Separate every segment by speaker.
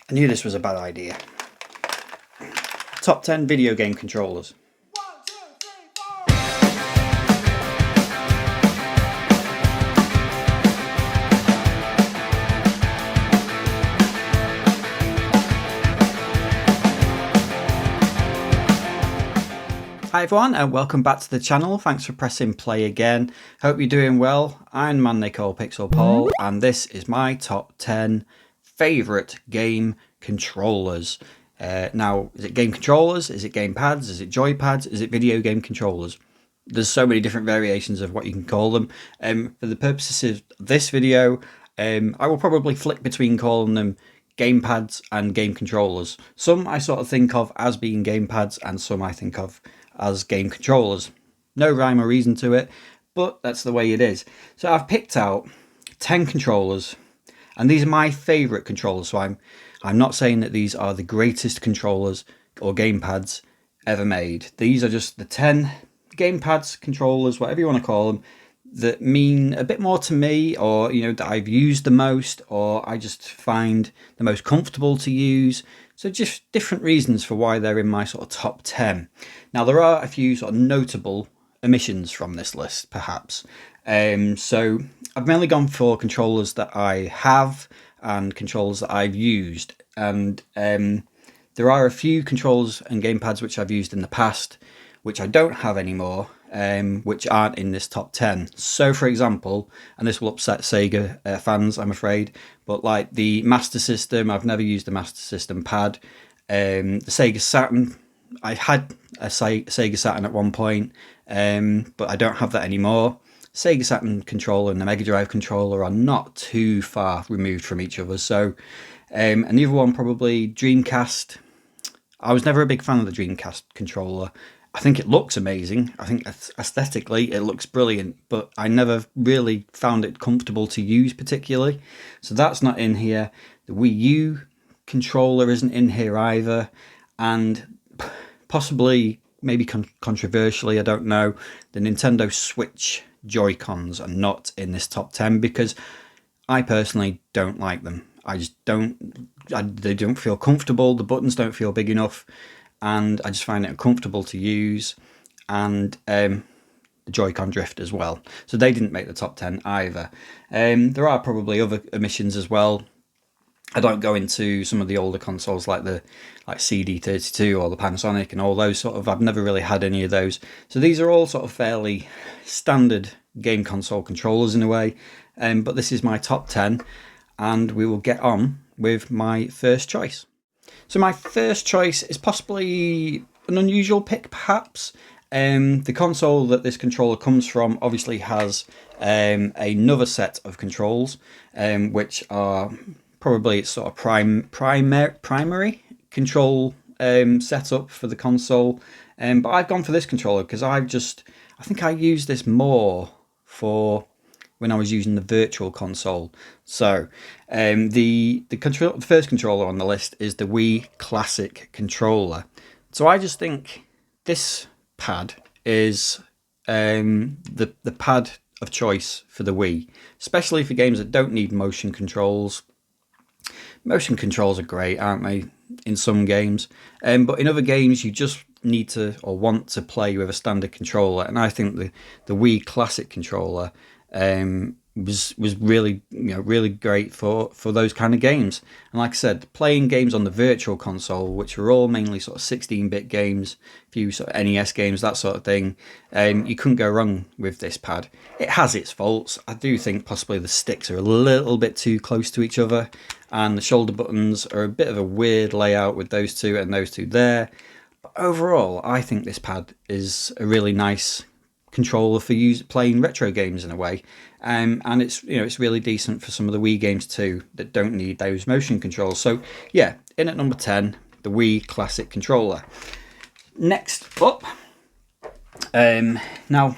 Speaker 1: I knew this was a bad idea. Top 10 video game controllers. Hi everyone and welcome back to the channel. Thanks for pressing play again. Hope you're doing well. I'm man they call Pixel Paul and this is my top 10 favourite game controllers. Now, is it game controllers? Is it game pads? Is it joypads? Is it video game controllers? There's so many different variations of what you can call them. For the purposes of this video, I will probably flick between calling them gamepads and game controllers. Some I sort of think of as being gamepads and some I think of as game controllers. No rhyme or reason to it, but that's the way it is. So I've picked out 10 controllers and these are my favourite controllers. So I'm not saying that these are the greatest controllers or gamepads ever made. These are just the 10 gamepads, controllers, whatever you want to call them, that mean a bit more to me, or that I've used the most, or I just find the most comfortable to use. So just different reasons for why they're in my sort of top 10. Now there are a few sort of notable omissions from this list perhaps. So I've mainly gone for controllers that I have and controllers that I've used, and there are a few controllers and gamepads which I've used in the past which I don't have anymore, which aren't in this top 10. So for example, and this will upset Sega fans I'm afraid, but like the Master System, I've never used the Master System pad. The Sega Saturn, I had a Sega Saturn at one point, but I don't have that anymore. Sega Saturn controller and the Mega Drive controller are not too far removed from each other. So, and the other one probably Dreamcast. I was never a big fan of the Dreamcast controller. I think it looks amazing. I think aesthetically it looks brilliant, but I never really found it comfortable to use particularly. So that's not in here. The Wii U controller isn't in here either. And possibly, maybe controversially, I don't know, the Nintendo Switch Joy-Cons are not in this top 10 because I personally don't like them. I just don't, they don't feel comfortable. The buttons don't feel big enough. And I just find it uncomfortable to use, and the Joy-Con drift as well. So they didn't make the top 10 either. There are probably other omissions as well. I don't go into some of the older consoles like CD32 or the Panasonic and all those sort of. I've never really had any of those. So these are all sort of fairly standard game console controllers in a way. But this is my top 10, and we will get on with my first choice. So my first choice is possibly an unusual pick, perhaps. The console that this controller comes from obviously has another set of controls, which are probably its sort of primary control setup for the console. But I've gone for this controller because I think I use this more for when I was using the virtual console. So the first controller on the list is the Wii Classic controller. So I just think this pad is the pad of choice for the Wii, especially for games that don't need motion controls. Motion controls are great, aren't they, in some games? But in other games you just need to or want to play with a standard controller, and I think the Wii Classic controller was really really great for those kind of games. And like I said, playing games on the virtual console, which are all mainly sort of 16-bit games, a few sort of NES games, that sort of thing, you couldn't go wrong with this pad. It has its faults. I do think possibly the sticks are a little bit too close to each other, and the shoulder buttons are a bit of a weird layout with those two and those two there. But overall, I think this pad is a really nice controller for playing retro games in a way, and it's really decent for some of the Wii games too that don't need those motion controls. So yeah, in at number 10, the Wii Classic controller. Next up, now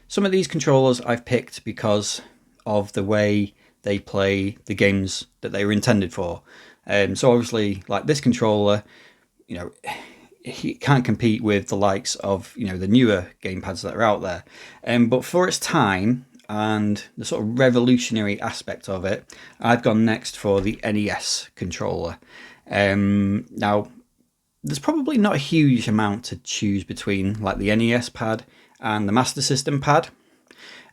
Speaker 1: some of these controllers I've picked because of the way they play the games that they were intended for. So obviously, like this controller, he can't compete with the likes of the newer gamepads that are out there. But for its time, and the sort of revolutionary aspect of it, I've gone next for the NES controller. Now, there's probably not a huge amount to choose between, like the NES pad and the Master System pad.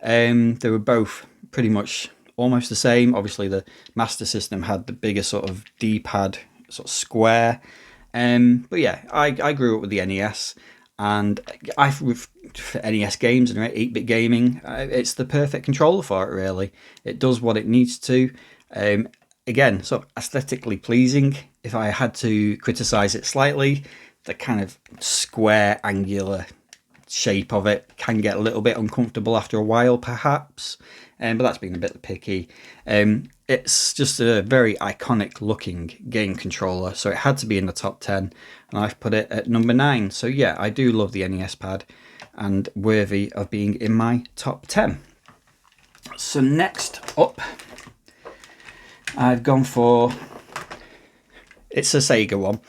Speaker 1: They were both pretty much almost the same. Obviously, the Master System had the bigger sort of D-pad, sort of square. But yeah, I grew up with the NES, and with NES games and 8-bit gaming, it's the perfect controller for it, really. It does what it needs to. Again, sort of aesthetically pleasing. If I had to criticise it slightly, the kind of square, angular shape of it can get a little bit uncomfortable after a while, perhaps. But that's being a bit picky. It's just a very iconic looking game controller, so it had to be in the top 10, and I've put it at number 9. So yeah, I do love the NES pad, and worthy of being in my top 10. So next up, I've gone for, it's a Sega one,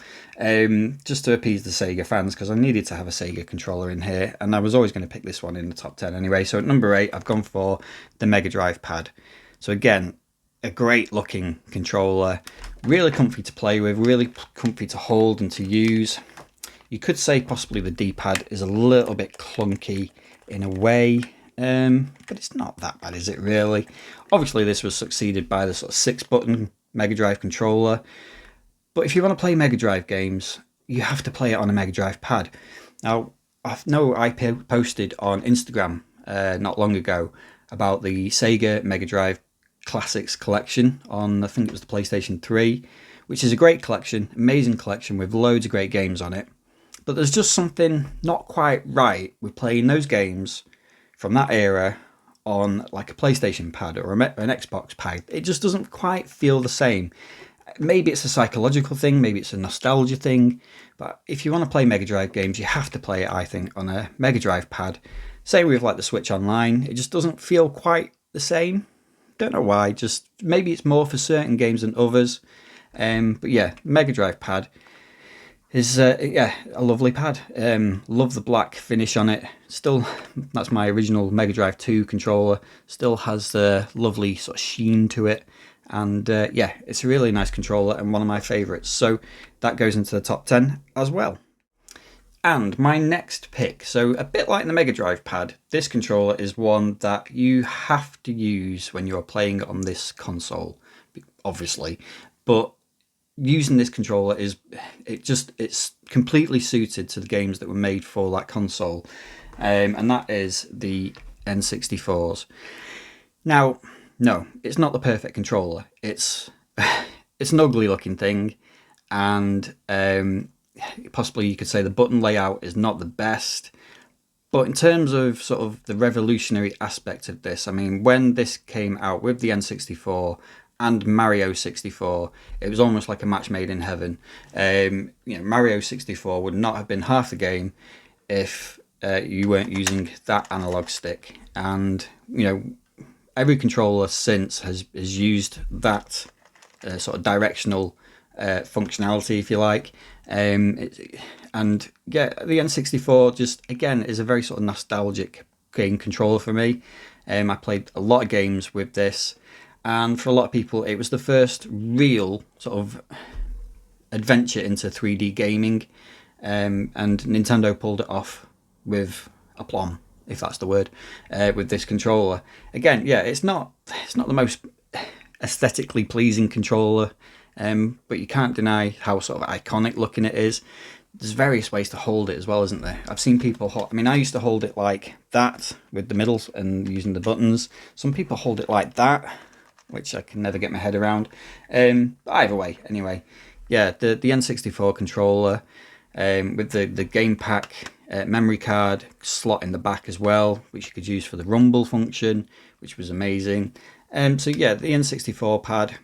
Speaker 1: just to appease the Sega fans, because I needed to have a Sega controller in here, and I was always going to pick this one in the top 10 anyway. So at number 8, I've gone for the Mega Drive pad. So again, a great looking controller, really comfy to play with, really comfy to hold and to use. You could say possibly the D-pad is a little bit clunky in a way, but it's not that bad, is it really? Obviously this was succeeded by the sort of 6-button Mega Drive controller, but if you want to play Mega Drive games, you have to play it on a Mega Drive pad. Now, I know I posted on Instagram not long ago about the Sega Mega Drive Classics collection on, I think it was the PlayStation 3, which is a great collection, amazing collection with loads of great games on it. But there's just something not quite right with playing those games from that era on like a PlayStation pad or an Xbox pad. It just doesn't quite feel the same. Maybe it's a psychological thing, maybe it's a nostalgia thing, but if you want to play Mega Drive games, you have to play it, I think, on a Mega Drive pad. Same with like the Switch Online, it just doesn't feel quite the same. Don't know why, just maybe it's more for certain games than others. But yeah, Mega Drive pad is a lovely pad. Love the black finish on it. Still, that's my original Mega Drive 2 controller. Still has the lovely sort of sheen to it. And yeah, it's a really nice controller and one of my favourites. So that goes into the top 10 as well. And my next pick, so a bit like the Mega Drive pad, this controller is one that you have to use when you're playing on this console, obviously. But using this controller it's completely suited to the games that were made for that console, and that is the N64s. Now, no, it's not the perfect controller. It's an ugly looking thing, and possibly you could say the button layout is not the best. But in terms of sort of the revolutionary aspect of this, I mean, when this came out with the N64 and Mario 64, it was almost like a match made in heaven. Mario 64 would not have been half the game if you weren't using that analog stick. And every controller since has used that sort of directional functionality, if you like. And yeah, the N64 just again is a very sort of nostalgic game controller for me. I played a lot of games with this, and for a lot of people it was the first real sort of adventure into 3D gaming, and Nintendo pulled it off with aplomb, if that's the word, with this controller. Again, yeah, it's not the most aesthetically pleasing controller, but you can't deny how sort of iconic looking it is. There's various ways to hold it as well, isn't there? I've seen people I used to hold it like that with the middle and using the buttons. Some people hold it like that, which I can never get my head around. But either way, anyway, yeah, the N64 controller with the game pack, memory card slot in the back as well, which you could use for the rumble function, which was amazing. So yeah, the N64 pad,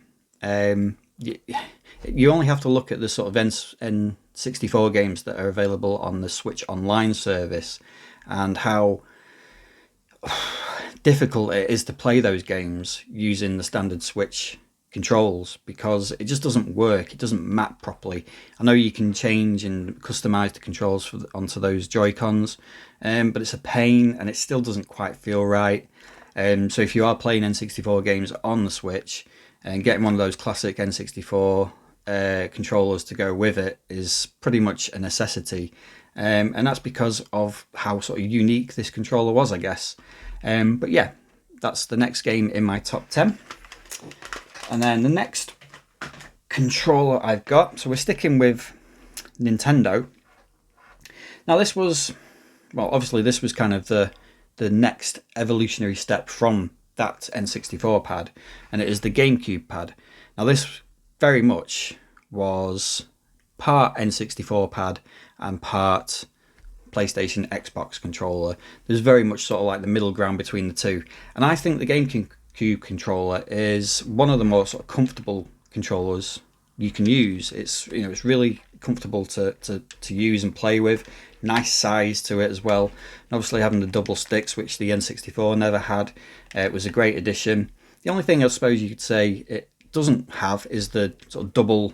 Speaker 1: you only have to look at the sort of N64 games that are available on the Switch Online service and how difficult it is to play those games using the standard Switch controls, because it just doesn't work. It doesn't map properly. I know you can change and customize the controls onto those Joy-Cons, but it's a pain and it still doesn't quite feel right. So if you are playing N64 games on the Switch, and getting one of those classic N64 controllers to go with it is pretty much a necessity. And that's because of how sort of unique this controller was, I guess. But yeah, that's the next game in my top 10. And then the next controller I've got, so we're sticking with Nintendo. Now this was, well, obviously this was kind of the next evolutionary step from that N64 pad, and it is the GameCube pad. Now this very much was part N64 pad and part PlayStation Xbox controller. There's very much sort of like the middle ground between the two, and I think the GameCube controller is one of the more sort of comfortable controllers you can use. It's, you know, it's really comfortable to use and play with. Nice size to it as well. And obviously having the double sticks, which the N64 never had, it was a great addition. The only thing I suppose you could say it doesn't have is the sort of double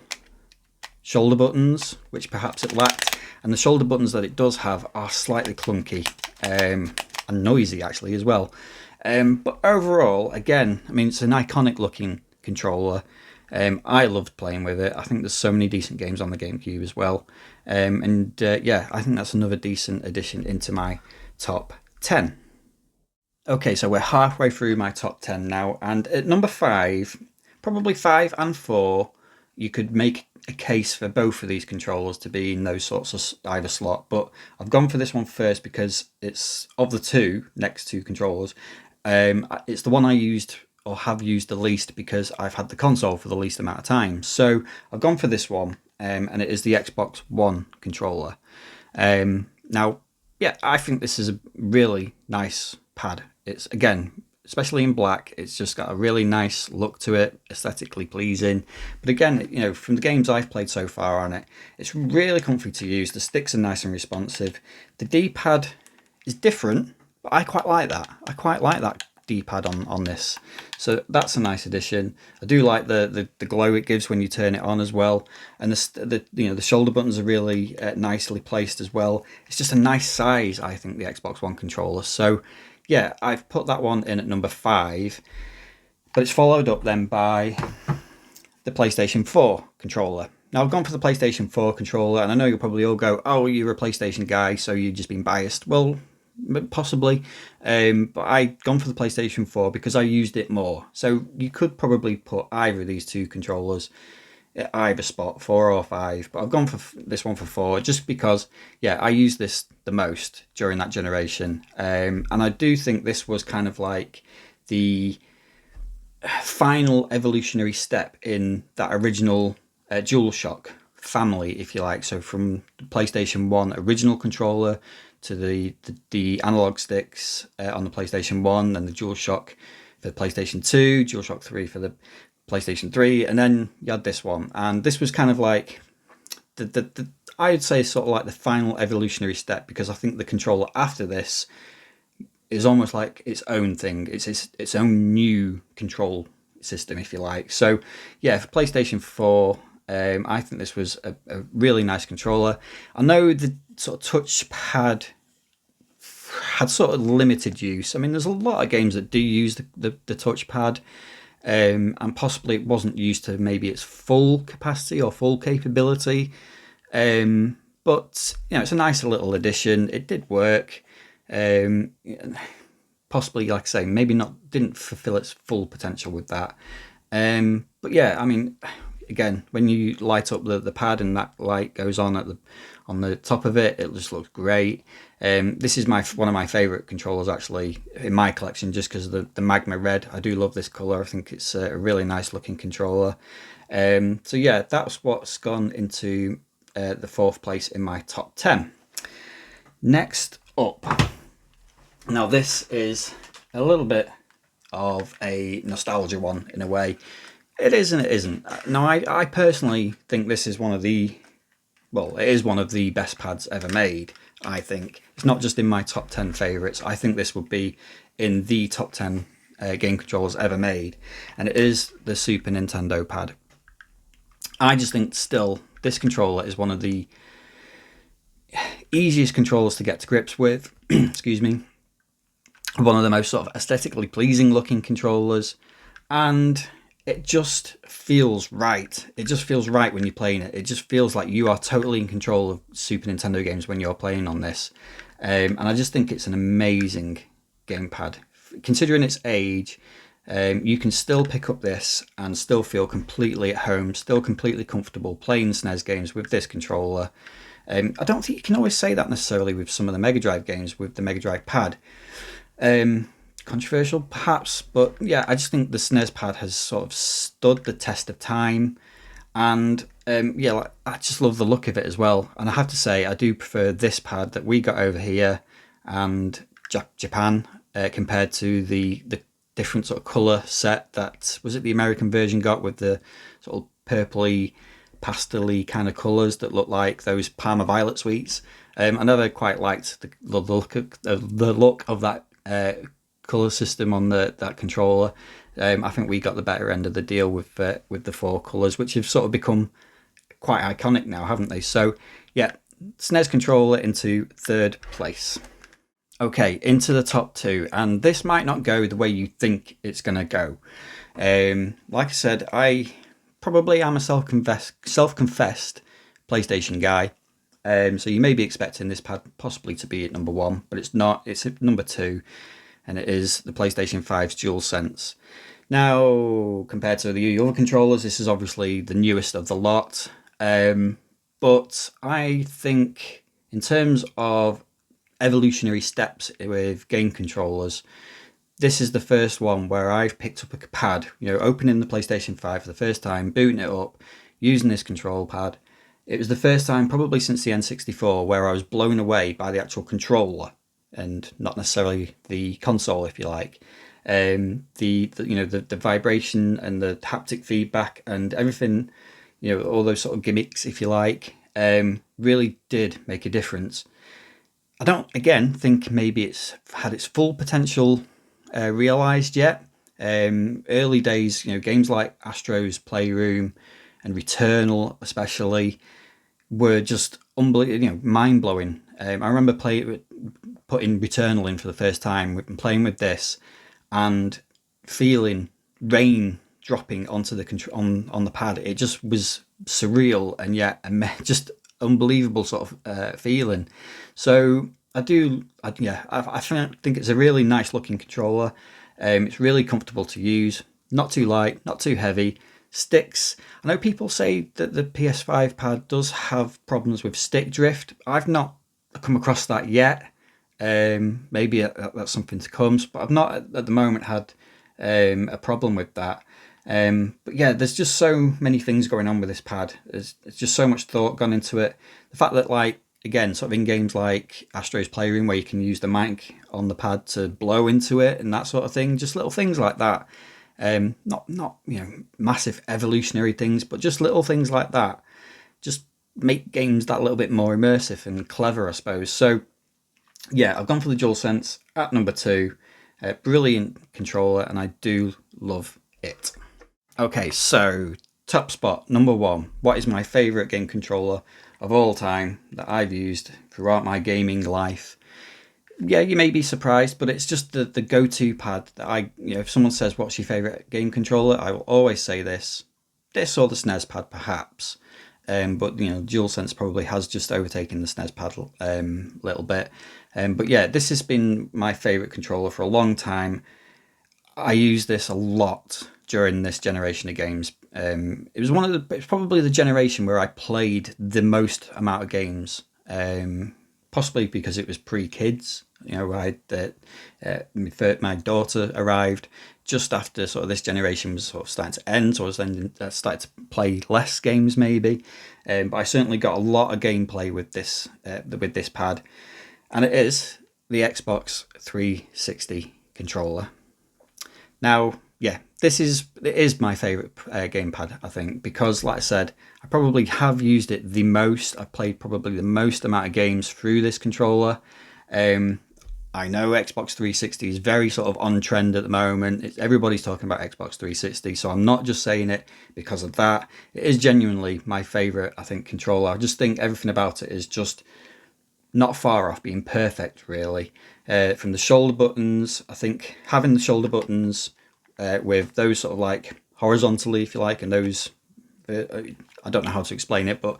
Speaker 1: shoulder buttons, which perhaps it lacked. And the shoulder buttons that it does have are slightly clunky and noisy actually as well. But overall, again, I mean, it's an iconic looking controller. I loved playing with it. I think there's so many decent games on the GameCube as well. Yeah, I think that's another decent addition into my top 10. Okay, so we're halfway through my top 10 now, and at number 5, probably 5 and 4, you could make a case for both of these controllers to be in those sorts of either slot, but I've gone for this one first because it's, of the two next two controllers, it's the one I used or have used the least because I've had the console for the least amount of time. So I've gone for this one, and it is the Xbox One controller. Now, yeah, I think this is a really nice pad. It's, again, especially in black, it's just got a really nice look to it, aesthetically pleasing. But again, you know, from the games I've played so far on it, it's really comfy to use. The sticks are nice and responsive. The D-pad is different, but I quite like that. I quite like that D-pad on this, so that's a nice addition. I do like the glow it gives when you turn it on as well, and the you know, the shoulder buttons are really nicely placed as well. It's just a nice size, I think, the Xbox One controller. So yeah, I've put that one in at number 5, but it's followed up then by the PlayStation 4 controller. Now I've gone for the PlayStation 4 controller, and I know you'll probably all go, oh, you're a PlayStation guy, so you've just been biased. Well, possibly, but I've gone for the PlayStation 4 because I used it more. So you could probably put either of these two controllers at either spot, 4 or 5, but I've gone for this one for 4 just because, yeah, I used this the most during that generation, and I do think this was kind of like the final evolutionary step in that original DualShock family, if you like. So from the PlayStation 1 original controller to the analog sticks on the PlayStation 1, and the DualShock for the PlayStation 2, DualShock 3 for the PlayStation 3, and then you had this one. And this was kind of like the I'd say sort of like the final evolutionary step, because I think the controller after this is almost like its own thing. It's its own new control system, if you like. So yeah, for PlayStation 4, I think this was a really nice controller. I know the sort of touchpad had sort of limited use. I mean, there's a lot of games that do use the touchpad, and possibly it wasn't used to maybe its full capacity or full capability. But you know, it's a nice little addition. It did work. Possibly, like I say, maybe didn't fulfill its full potential with that. But yeah, I mean, again, when you light up the pad and that light goes on on the top of it, it just looks great. This is one of my favourite controllers actually in my collection, just because of the magma red. I do love this colour. I think it's a really nice looking controller. So yeah, that's what's gone into the 4th place in my top 10. Next up, now this is a little bit of a nostalgia one in a way. It is and it isn't. Now, I personally think this is one of the, well, it is one of the best pads ever made, I think. It's not just in my top 10 favourites. I think this would be in the top 10 game controllers ever made. And it is the Super Nintendo pad. I just think still this controller is one of the easiest controllers to get to grips with. Excuse me. one of the most sort of aesthetically pleasing looking controllers, and it just feels right. It just feels right when you're playing it. It just feels like you are totally in control of Super Nintendo games when you're playing on this. And I just think it's an amazing gamepad. Considering its age, you can still pick up this and still feel completely at home, still completely comfortable playing SNES games with this controller. I don't think you can always say that necessarily with some of the Mega Drive games with the Mega Drive pad. Controversial perhaps, but yeah, I just think the SNES pad has sort of stood the test of time, and yeah, like, I just love the look of it as well. And I have to say, I do prefer this pad that we got over here and Japan compared to the different sort of color set that was it the American version got with the sort of purpley pastel-y kind of colors that look like those Parma Violet sweets. I never quite liked the look of that color system on that controller. I think we got the better end of the deal with the four colors, which have sort of become quite iconic now, haven't they? So yeah, SNES controller into third place. Okay, into the top two, and this might not go the way you think it's going to go. Like I said, I probably am a self-confessed PlayStation guy. So you may be expecting this pad possibly to be at number one, but it's not. It's at number two, and it is the PlayStation 5's DualSense. Now, compared to the other controllers, this is obviously the newest of the lot. But I think in terms of evolutionary steps with game controllers, this is the first one where I've picked up a pad, opening the PlayStation 5 for the first time, booting it up, using this control pad. It was the first time probably since the N64 where I was blown away by the actual controller and not necessarily the console, if you like. The vibration and the haptic feedback and everything, all those sort of gimmicks, if you like, really did make a difference. I don't, again, think maybe it's had its full potential realised yet. Early days, games like Astro's Playroom and Returnal especially were just unbelievable, mind-blowing. I remember putting Returnal in for the first time and playing with this and feeling rain dropping onto the on the pad. It just was surreal and yet just unbelievable sort of feeling. So I think it's a really nice looking controller. It's really comfortable to use, not too light, not too heavy. Sticks. I know people say that the PS5 pad does have problems with stick drift. I've not come across that yet. Maybe that's something to come, but I've not at the moment had a problem with that. But yeah, there's just so many things going on with this pad. There's just so much thought gone into it. The fact that, like, again, sort of in games like Astro's Playroom, where you can use the mic on the pad to blow into it and that sort of thing, just little things like that. Not massive evolutionary things, but just little things like that just make games that little bit more immersive and clever, I suppose. So yeah, I've gone for the DualSense at number two. Brilliant controller, and I do love it. Okay, so top spot, number one. What is my favourite game controller of all time that I've used throughout my gaming life? Yeah, you may be surprised, but it's just the go-to pad that if someone says, what's your favourite game controller? I will always say this or the SNES pad perhaps. But DualSense probably has just overtaken the SNES pad a little bit. But yeah, this has been my favourite controller for a long time. I use this a lot during this generation of games. It's probably the generation where I played the most amount of games. Possibly because it was pre-kids. My daughter arrived just after sort of this generation was sort of starting to end, so I was then started to play less games maybe. But I certainly got a lot of gameplay with this pad, and it is the Xbox 360 controller. Now, yeah, it is my favourite gamepad, I think, because, like I said, I probably have used it the most. I've played probably the most amount of games through this controller. I know Xbox 360 is very sort of on trend at the moment. Everybody's talking about Xbox 360, so I'm not just saying it because of that. It is genuinely my favourite, I think, controller. I just think everything about it is just not far off being perfect, really. From the shoulder buttons, I think having the shoulder buttons with those sort of like horizontally, if you like, and those, I don't know how to explain it, but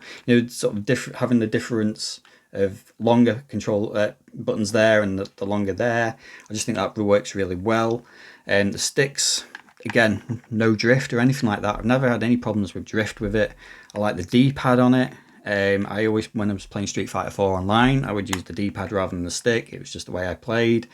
Speaker 1: sort of having the difference of longer control buttons there and the longer there, I just think that works really well. And the sticks, again, no drift or anything like that. I've never had any problems with drift with it. I like the D-pad on it. I always, when I was playing Street Fighter 4 online, I would use the D-pad rather than the stick. It was just the way I played.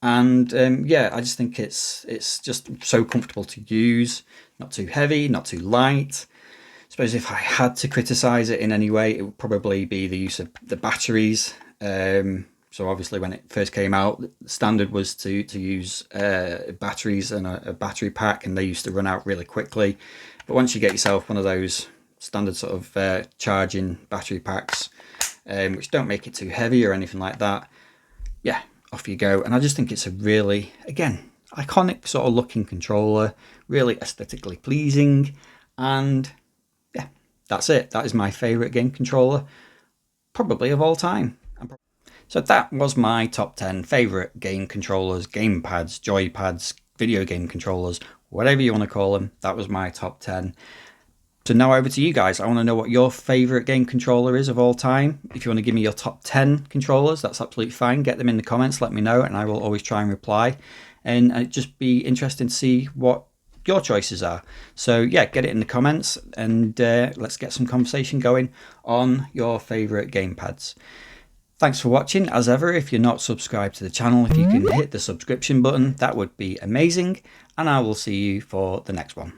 Speaker 1: And yeah, I just think it's just so comfortable to use. Not too heavy, not too light. I suppose if I had to criticise it in any way, it would probably be the use of the batteries. So obviously when it first came out, the standard was to use batteries and a battery pack, and they used to run out really quickly. But once you get yourself one of those standard sort of charging battery packs, which don't make it too heavy or anything like that, yeah, off you go. And I just think it's a really, again, iconic sort of looking controller, really aesthetically pleasing, and yeah, that's it. That is my favourite game controller, probably of all time. So that was my top 10 favourite game controllers, game pads, joy pads, video game controllers, whatever you want to call them. That was my top 10. So now over to you guys. I want to know what your favourite game controller is of all time. If you want to give me your top 10 controllers, that's absolutely fine. Get them in the comments, let me know, and I will always try and reply. And it'd just be interesting to see what your choices are. So yeah, get it in the comments, and let's get some conversation going on your favourite gamepads. Thanks for watching. As ever, if you're not subscribed to the channel, if you can hit the subscription button, that would be amazing. And I will see you for the next one.